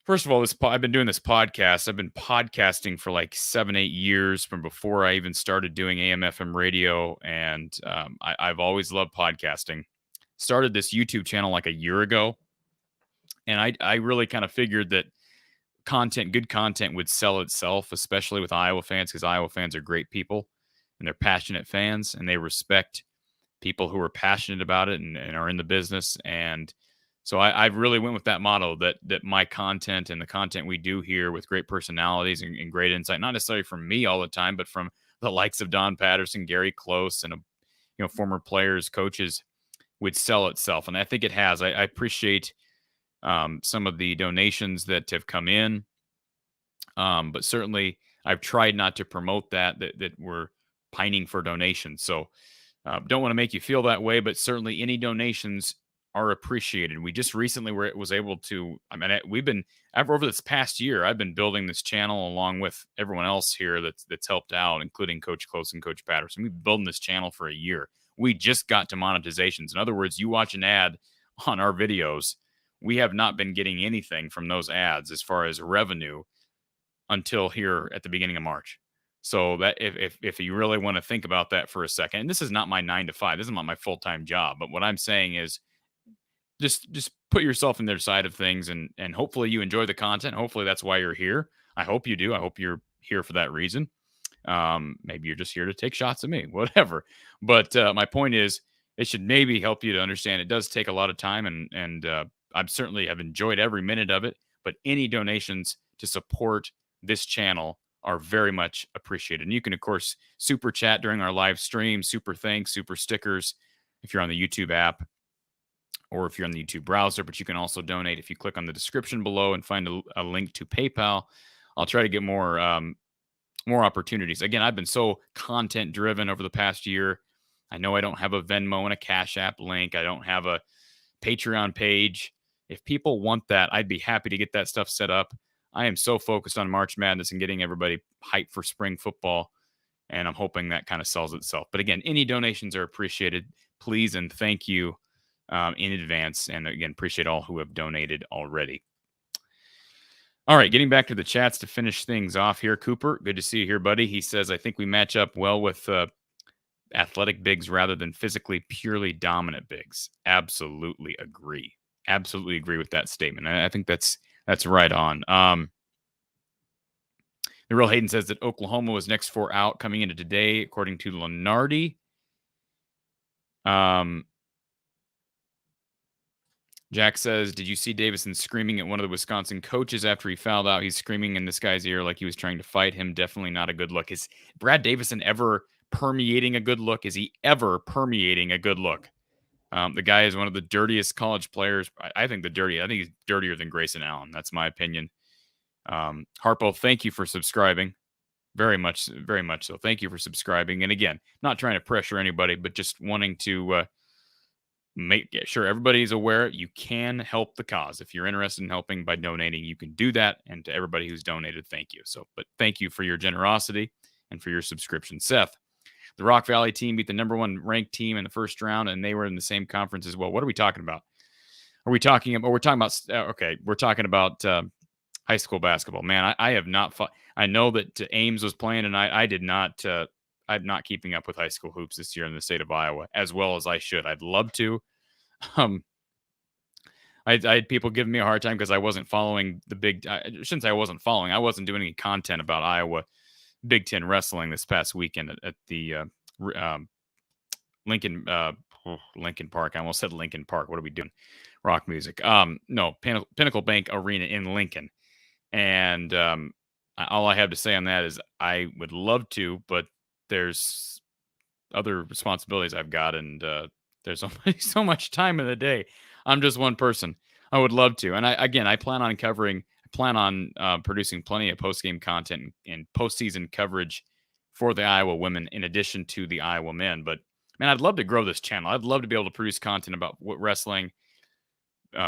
first of all, I've been doing this podcast. I've been podcasting for like 7-8 years from before I even started doing AM/FM radio, and I've always loved podcasting. Started this YouTube channel like a year ago, and I really kind of figured that good content would sell itself, especially with Iowa fans, because Iowa fans are great people and they're passionate fans and they respect people who are passionate about it and are in the business. And so I really went with that motto that my content and the content we do here with great personalities and great insight, not necessarily from me all the time, but from the likes of Don Patterson, Gary Close, and former players, coaches, would sell itself. And I think it has. I appreciate some of the donations that have come in. But certainly I've tried not to promote that we're pining for donations. So don't want to make you feel that way, but certainly any donations are appreciated. We just recently was able to, over this past year, I've been building this channel along with everyone else here that's helped out, including Coach Close and Coach Patterson. We've been building this channel for a year. We just got to monetizations. In other words, you watch an ad on our videos, we have not been getting anything from those ads as far as revenue until here at the beginning of March. So that if you really want to think about that for a second, and this is not my 9 to 5, this is not my full-time job, but what I'm saying is just put yourself in their side of things, and hopefully you enjoy the content. Hopefully that's why you're here. I hope you do. I hope you're here for that reason. Maybe you're just here to take shots at me, whatever. But my point is, it should maybe help you to understand it does take a lot of time, and I've certainly have enjoyed every minute of it. But any donations to support this channel are very much appreciated. And you can, of course, super chat during our live stream, super thanks, super stickers if you're on the YouTube app or if you're on the YouTube browser. But you can also donate if you click on the description below and find a link to PayPal. I'll try to get more opportunities. Again, I've been so content driven over the past year. I know I don't have a Venmo and a Cash App link. I don't have a Patreon page. If people want that, I'd be happy to get that stuff set up. I am so focused on March Madness and getting everybody hyped for spring football, and I'm hoping that kind of sells itself. But again, any donations are appreciated. Please and thank you in advance. And again, appreciate all who have donated already. All right, getting back to the chats to finish things off here. Cooper, good to see you here, buddy. He says, I think we match up well with athletic bigs rather than physically purely dominant bigs. Absolutely agree. Absolutely agree with that statement. I think that's right on. The real Hayden says that Oklahoma was next 4 out coming into today, according to Lenardi. Jack says, did you see Davison screaming at one of the Wisconsin coaches after he fouled out? He's screaming in this guy's ear like he was trying to fight him. Definitely not a good look. Is Brad Davison ever permeating a good look? Is he ever permeating a good look? The guy is one of the dirtiest college players. I think he's dirtier than Grayson Allen. That's my opinion. Harpo, thank you for subscribing. Very much so. Thank you for subscribing. And again, not trying to pressure anybody, but just wanting to make sure everybody's aware you can help the cause. If you're interested in helping by donating, you can do that. And to everybody who's donated, thank you. But thank you for your generosity and for your subscription. Seth, the Rock Valley team beat the number 1 ranked team in the first round, and they were in the same conference as well. What are we talking about? We're talking about high school basketball. Man, I have not fought. I know that Ames was playing tonight. I'm not keeping up with high school hoops this year in the state of Iowa as well as I should. I'd love to. I had people giving me a hard time because I wasn't following the big. I shouldn't say I wasn't following. I wasn't doing any content about Iowa Big Ten wrestling this past weekend at the Lincoln Park. I almost said Lincoln Park. What are we doing? Rock music. No, Pinnacle Bank Arena in Lincoln. And all I have to say on that is I would love to, but there's other responsibilities I've got, and there's so much time in the day. I'm just one person. I would love to, and I plan on producing plenty of post-game content and postseason coverage for the Iowa women in addition to the Iowa men. But man, I'd love to grow this channel. I'd love to be able to produce content about what wrestling,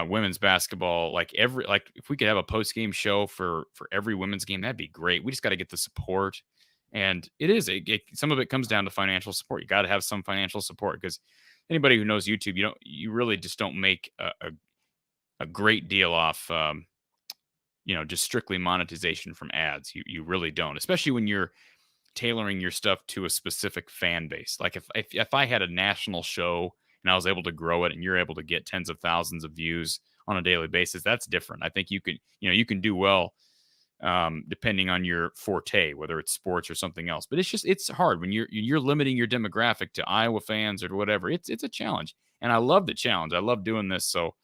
women's basketball, if we could have a post-game show for every women's game, that'd be great. We just got to get the support. And some of it comes down to financial support. You got to have some financial support because anybody who knows YouTube, you really just don't make a great deal off, just strictly monetization from ads. You really don't, especially when you're tailoring your stuff to a specific fan base. Like if I had a national show and I was able to grow it and you're able to get tens of thousands of views on a daily basis, that's different. I think you can do well depending on your forte, whether it's sports or something else. But it's hard when you're limiting your demographic to Iowa fans or whatever. It's a challenge, and I love the challenge. I love doing this. So,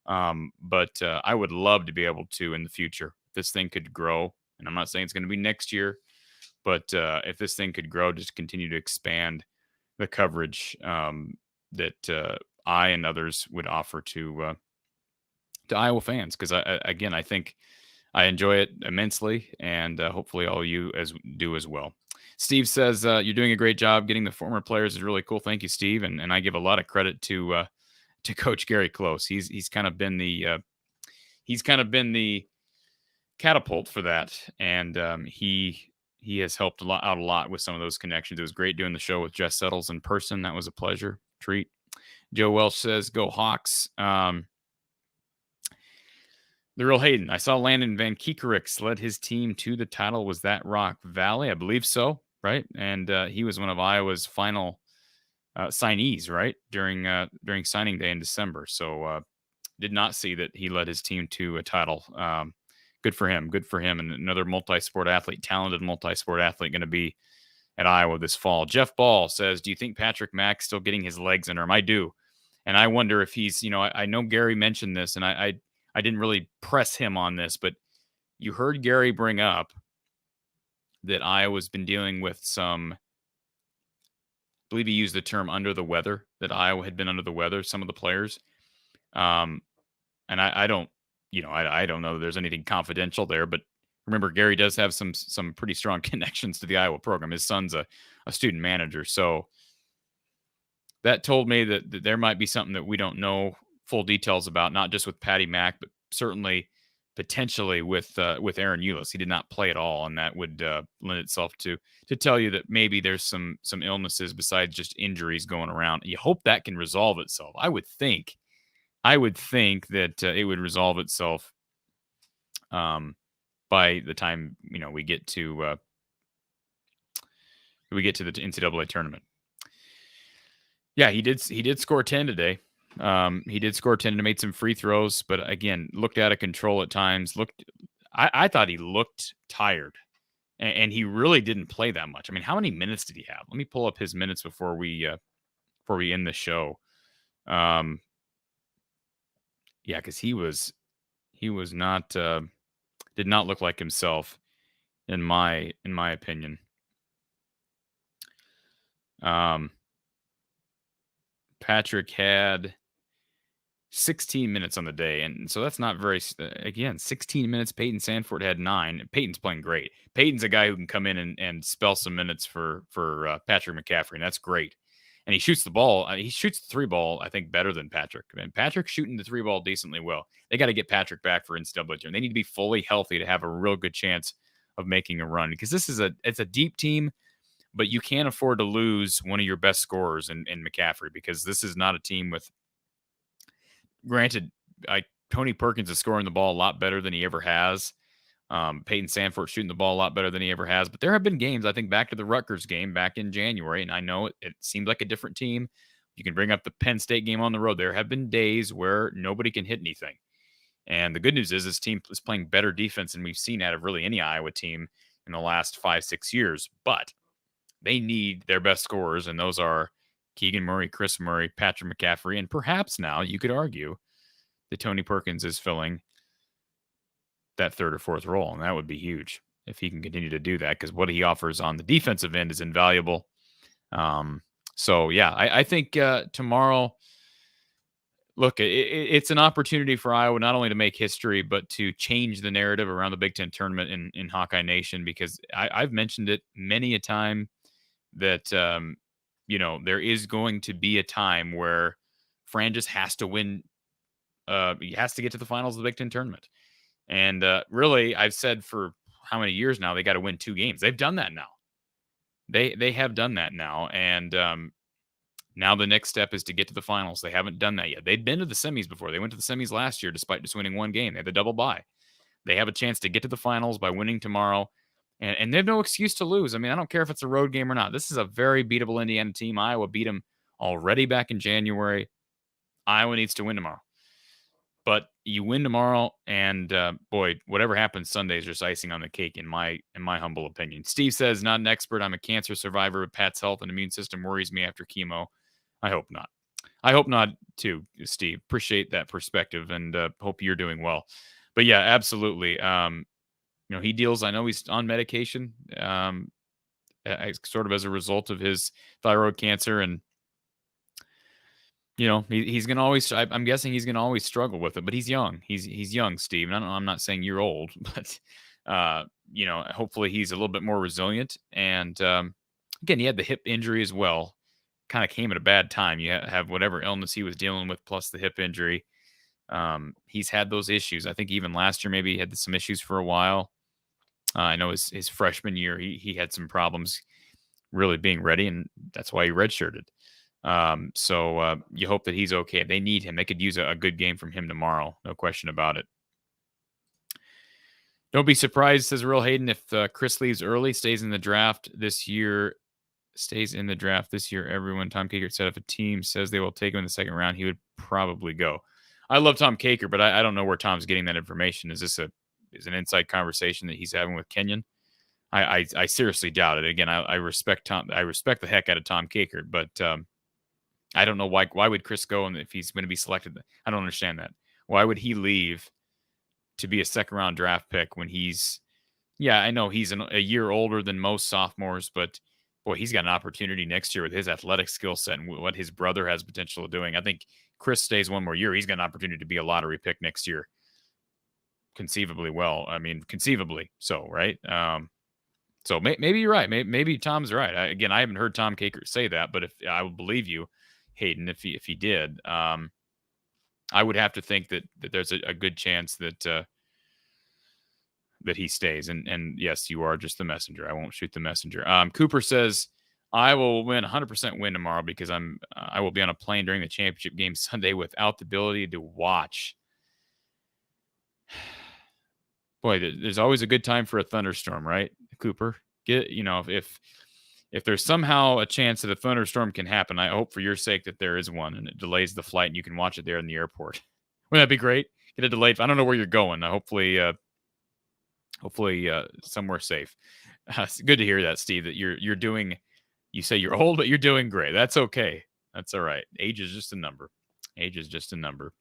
but I would love to be able to in the future. If this thing could grow, and I'm not saying it's going to be next year, but if this thing could grow, just continue to expand the coverage that I and others would offer to Iowa fans, because I think I enjoy it immensely, and hopefully all you do as well. Steve says you're doing a great job. Getting the former players is really cool. Thank you, Steve. And I give a lot of credit to Coach Gary Close. He's kind of been the catapult for that, and he has helped out a lot with some of those connections. It was great doing the show with Jess Settles in person. That was a pleasure, treat. Joe Welsh says, "Go Hawks." The real Hayden. I saw Landon Van Keekerix led his team to the title. Was that Rock Valley? I believe so, right? And he was one of Iowa's final signees, right, during signing day in December. So did not see that he led his team to a title. Good for him. Good for him. And another multi-sport athlete, talented multi-sport athlete, going to be at Iowa this fall. Jeff Ball says, "Do you think Patrick Mack's still getting his legs under him?" I do, and I wonder if he's. I know Gary mentioned this, and I didn't really press him on this, but you heard Gary bring up that Iowa's been dealing with some, I believe he used the term under the weather, that Iowa had been under the weather, some of the players. And I don't know that there's anything confidential there, but remember, Gary does have some pretty strong connections to the Iowa program. His son's a student manager. So that told me that there might be something that we don't know full details about, not just with Patty Mack, but certainly potentially with Aaron Eulis. He did not play at all, and that would lend itself to tell you that maybe there's some illnesses besides just injuries going around. You hope that can resolve itself. I would think that it would resolve itself by the time we get to the NCAA tournament. Yeah, he did score 10 today. He did score 10 and made some free throws, but again, looked out of control at times. I thought he looked tired, and he really didn't play that much. I mean, how many minutes did he have? Let me pull up his minutes before we end the show. Yeah, because he was not did not look like himself in my opinion. Patrick had 16 minutes on the day, and so that's not very. Again, 16 minutes. Peyton Sandford had 9. Peyton's playing great. Peyton's a guy who can come in and spell some minutes for Patrick McCaffrey, and that's great. And he shoots the ball. He shoots the 3 ball, I think, better than Patrick. And Patrick's shooting the 3 ball decently well. They got to get Patrick back for NCAA tournament. They need to be fully healthy to have a real good chance of making a run, because it's a deep team, but you can't afford to lose one of your best scorers in McCaffrey, because this is not a team with. Granted, Tony Perkins is scoring the ball a lot better than he ever has. Peyton Sandford shooting the ball a lot better than he ever has. But there have been games, I think back to the Rutgers game back in January, and I know it seems like a different team. You can bring up the Penn State game on the road. There have been days where nobody can hit anything. And the good news is this team is playing better defense than we've seen out of really any Iowa team in the last 5-6 years. But they need their best scorers, and those are Keegan Murray, Chris Murray, Patrick McCaffrey, and perhaps now you could argue that Tony Perkins is filling that 3rd or 4th role, and that would be huge if he can continue to do that, because what he offers on the defensive end is invaluable. So, yeah, I think tomorrow, look, it's an opportunity for Iowa not only to make history, but to change the narrative around the Big Ten tournament in Hawkeye Nation, because I've mentioned it many a time that there is going to be a time where Fran just has to win. He has to get to the finals of the Big Ten tournament. And really, I've said for how many years now, they got to win 2 games. They've done that now. They have done that now. And now the next step is to get to the finals. They haven't done that yet. They'd been to the semis before. They went to the semis last year despite just winning 1 game. They had the double bye. They have a chance to get to the finals by winning tomorrow. And they have no excuse to lose. I mean, I don't care if it's a road game or not. This is a very beatable Indiana team. Iowa beat them already back in January. Iowa needs to win tomorrow. But you win tomorrow, and boy, whatever happens Sunday is just icing on the cake, in my humble opinion. Steve says, not an expert. I'm a cancer survivor, but Pat's health and immune system worries me after chemo. I hope not. I hope not, too, Steve. Appreciate that perspective, and hope you're doing well. But yeah, absolutely. He deals. I know he's on medication, sort of as a result of his thyroid cancer, and he's gonna always. I'm guessing he's gonna always struggle with it. But he's young. He's young, Steve. And I'm not saying you're old, but hopefully he's a little bit more resilient. And again, he had the hip injury as well. Kind of came at a bad time. You have whatever illness he was dealing with, plus the hip injury. He's had those issues. I think even last year, maybe he had some issues for a while. I know his freshman year, he had some problems really being ready, and that's why he redshirted. So you hope that he's okay. They need him. They could use a good game from him tomorrow. No question about it. Don't be surprised, says Real Hayden, if Chris leaves early, stays in the draft this year. Everyone, Tom Kakert said if a team says they will take him in the 2nd round, he would probably go. I love Tom Kakert, but I don't know where Tom's getting that information. Is this an inside conversation that he's having with Kenyon? I seriously doubt it. Again, I respect Tom. I respect the heck out of Tom Kakert, but I don't know why would Chris go, and if he's going to be selected. I don't understand that. Why would he leave to be a 2nd round draft pick when he's? Yeah, I know he's a year older than most sophomores, but boy, he's got an opportunity next year with his athletic skill set and what his brother has potential of doing. I think Chris stays 1 more year. He's got an opportunity to be a lottery pick next year. Conceivably so, right? So maybe you're right. Maybe Tom's right. Again, I haven't heard Tom Kakert say that, but if I would believe you, Hayden, if he did. I I would have to think that there's a good chance that he stays. And yes, you are just the messenger. I won't shoot the messenger. Cooper says I will win 100% win tomorrow because I will be on a plane during the championship game Sunday without the ability to watch. Boy, there's always a good time for a thunderstorm, right, Cooper? If there's somehow a chance that a thunderstorm can happen, I hope for your sake that there is one and it delays the flight and you can watch it there in the airport. Wouldn't that be great? Get a delayed. I don't know where you're going. Hopefully, somewhere safe. It's good to hear that, Steve. That you're doing. You say you're old, but you're doing great. That's okay. That's all right. Age is just a number. Age is just a number.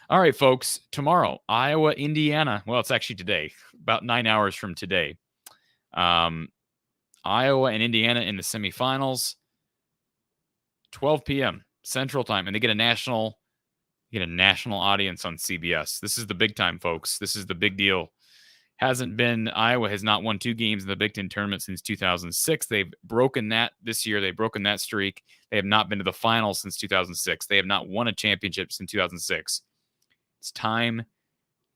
All right, folks. Tomorrow, Iowa, Indiana. Well, it's actually today. About 9 hours from today. Iowa and Indiana in the semifinals. 12 p.m. Central Time, and they get a national audience on CBS. This is the big time, folks. This is the big deal. Iowa has not won 2 games in the Big Ten tournament since 2006. They've broken that this year. They've broken that streak. They have not been to the finals since 2006. They have not won a championship since 2006. It's time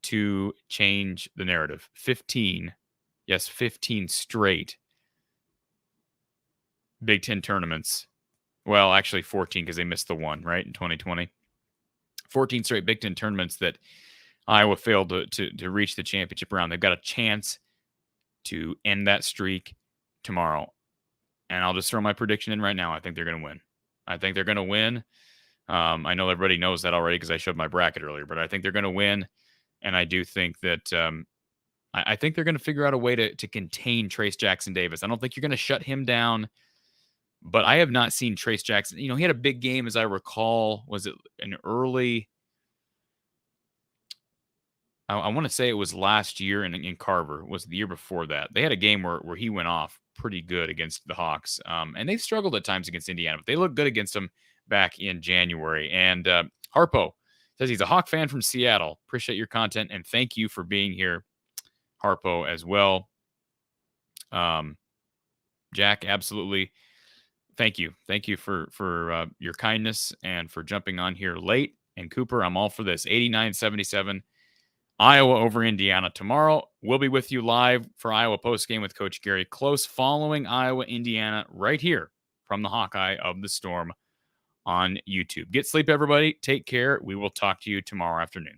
to change the narrative. 15 straight Big Ten tournaments. Well, actually 14 because they missed the one, right, in 2020. 14 straight Big Ten tournaments that Iowa failed to reach the championship round. They've got a chance to end that streak tomorrow. And I'll just throw my prediction in right now. I think they're going to win. I know everybody knows that already because I showed my bracket earlier, but I think they're going to win. And I do think that I think they're going to figure out a way to contain Trace Jackson Davis. I don't think you're going to shut him down. But I have not seen Trace Jackson. He had a big game, as I recall. Was it an early? I want to say it was last year in Carver. Was the year before that? They had a game where he went off pretty good against the Hawks. And they've struggled at times against Indiana, but they looked good against them back in January. And Harpo says he's a Hawk fan from Seattle. Appreciate your content, and thank you for being here, Harpo, as well. Jack, absolutely. Thank you. Thank you for your kindness and for jumping on here late. And Cooper, I'm all for this. 89-77, Iowa over Indiana tomorrow. We'll be with you live for Iowa postgame with Coach Gary Close following Iowa, Indiana right here from the Hawkeye of the Storm on YouTube. Get sleep, everybody. Take care. We will talk to you tomorrow afternoon.